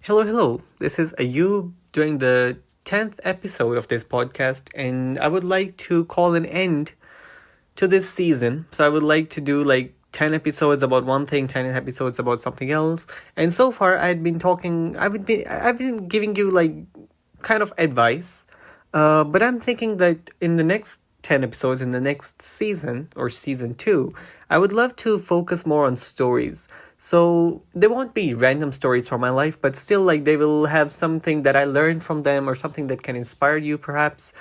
Hello, hello. This is Ayub doing the 10th episode of this podcast, and I would like to call an end to this season. So I would like to do like 10 episodes about one thing, 10 episodes about something else. And so far I've been giving you like kind of advice. But I'm thinking that in the next 10 episodes, in the next season or season 2, I would love to focus more on stories. So they won't be random stories from my life, but still, like, they will have something that I learned from them or something that can inspire you, perhaps.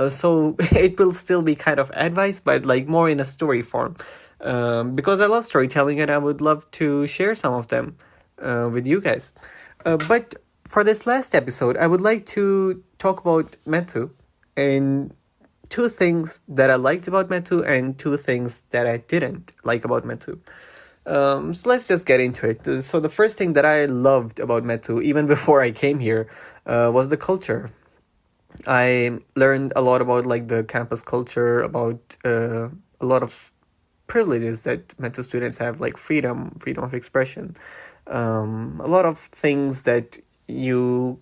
So it will still be kind of advice, but like more in a story form. Because I love storytelling and I would love to share some of them with you guys. But for this last episode, I would like to talk about Metu and two things that I liked about Metu and two things that I didn't like about Metu. So let's just get into it. So the first thing that I loved about Metu, even before I came here, was the culture. I learned a lot about like the campus culture, about a lot of privileges that Metu students have, like freedom of expression, a lot of things that you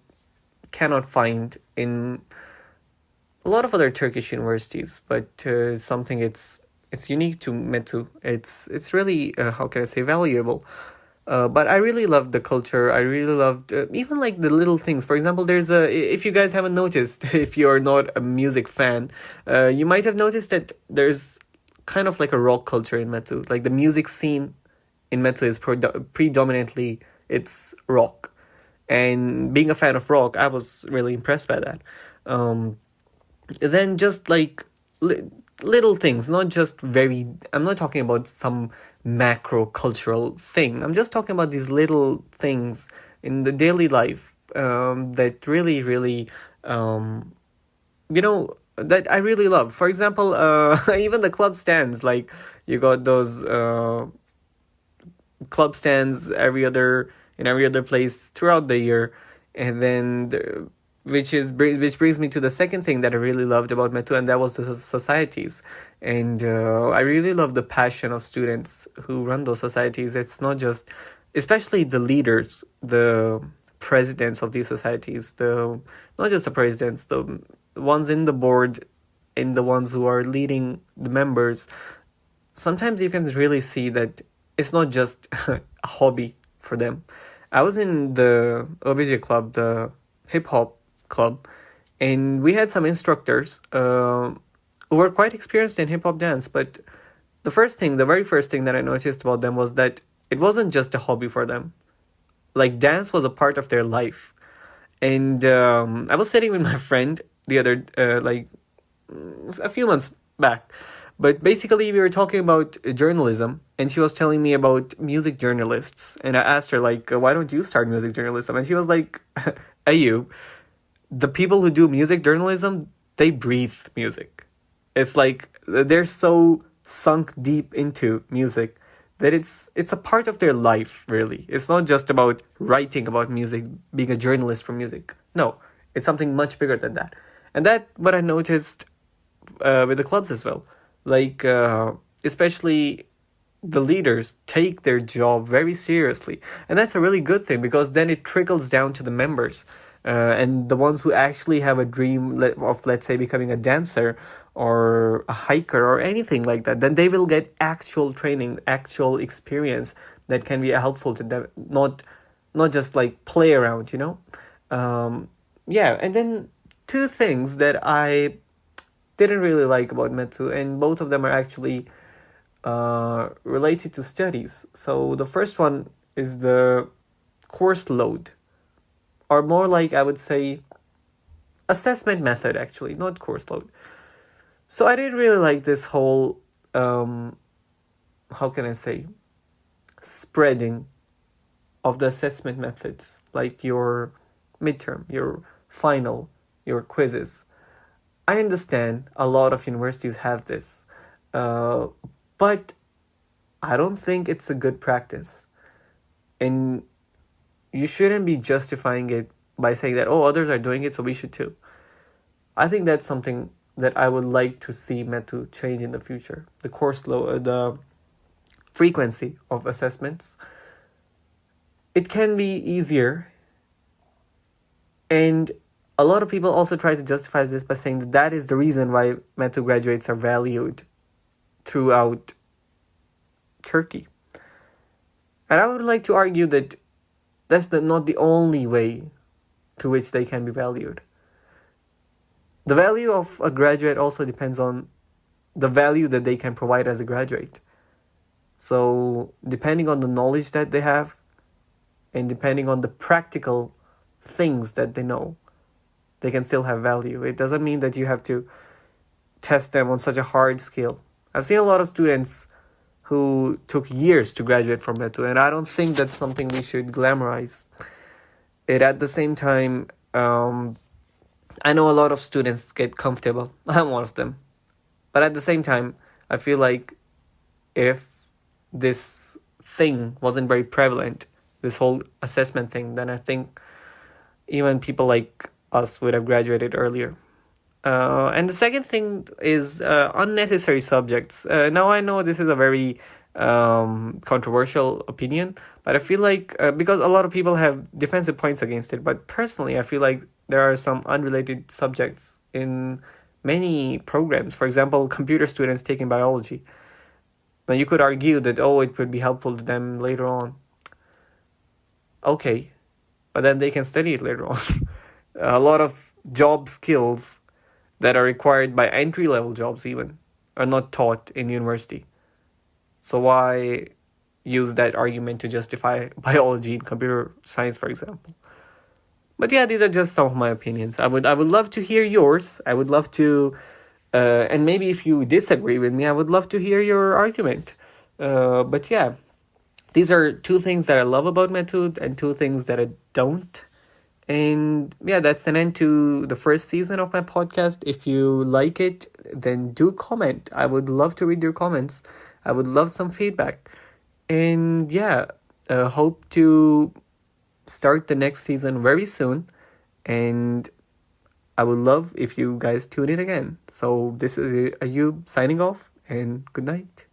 cannot find in a lot of other Turkish universities, but something it's unique to Metu. It's really how can I say, valuable. But I really loved the culture. I really loved even like the little things. For example, if you guys haven't noticed, if you're not a music fan, you might have noticed that there's kind of like a rock culture in Metu. Like the music scene in Metu is predominantly it's rock. And being a fan of rock, I was really impressed by that. Um, then just like little things, not just very, I'm not talking about some macro cultural thing. I'm just talking about these little things in the daily life that really, really, that I really love. For example, even the club stands, like you got those club stands in every other place throughout the year, and then which brings me to the second thing that I really loved about Metu, and that was the societies. And I really love the passion of students who run those societies. It's not just, especially the leaders, the presidents of these societies, the not just the presidents, the ones in the board, and the ones who are leading the members. Sometimes you can really see that it's not just a hobby for them. I was in the OBJ club, the hip hop club, and we had some instructors who were quite experienced in hip hop dance. But the very first thing that I noticed about them was that it wasn't just a hobby for them. Like dance was a part of their life. And I was sitting with my friend the other a few months back. But basically, we were talking about journalism, and she was telling me about music journalists. And I asked her, like, why don't you start music journalism? And she was like, Ayu, the people who do music journalism, they breathe music. It's like they're so sunk deep into music that it's a part of their life, really. It's not just about writing about music, being a journalist for music. No, it's something much bigger than that. And that what I noticed with the clubs as well. Like, especially the leaders take their job very seriously. And that's a really good thing, because then it trickles down to the members. And the ones who actually have a dream of, let's say, becoming a dancer or a hiker or anything like that, then they will get actual training, actual experience that can be helpful to them, not just like play around, you know? Yeah, and then two things that I didn't really like about Metu, and both of them are actually related to studies. So the first one is the course load, or more like I would say assessment method, actually, not course load. So I didn't really like this whole how can I say, spreading of the assessment methods, like your midterm, your final, your quizzes. I understand a lot of universities have this, but I don't think it's a good practice. And you shouldn't be justifying it by saying that, oh, others are doing it, so we should too. I think that's something that I would like to see Metu change in the future. The frequency of assessments. It can be easier And a lot of people also try to justify this by saying that that is the reason why METU graduates are valued throughout Turkey. And I would like to argue that that's not the only way through which they can be valued. The value of a graduate also depends on the value that they can provide as a graduate. So, depending on the knowledge that they have, and depending on the practical things that they know, they can still have value. It doesn't mean that you have to test them on such a hard scale. I've seen a lot of students who took years to graduate from METU, and I don't think that's something we should glamorize. It at the same time, I know a lot of students get comfortable. I'm one of them. But at the same time, I feel like if this thing wasn't very prevalent, this whole assessment thing, then I think even people like us would have graduated earlier. And the second thing is unnecessary subjects. Now I know this is a very controversial opinion, but I feel like because a lot of people have defensive points against it, but personally I feel like there are some unrelated subjects in many programs. For example, computer students taking biology. Now you could argue that, oh, it would be helpful to them later on. Okay, but then they can study it later on. A lot of job skills that are required by entry-level jobs even are not taught in university. So why use that argument to justify biology and computer science, for example? But yeah, these are just some of my opinions. I would love to hear yours. I would love to, and maybe if you disagree with me, I would love to hear your argument. But yeah, these are two things that I love about METU and two things that I don't. And yeah, that's an end to the first season of my podcast. If you like it, then do comment. I would love to read your comments. I would love some feedback. And yeah, hope to start the next season very soon. And I would love if you guys tune in again. So this is Ayub signing off, and good night.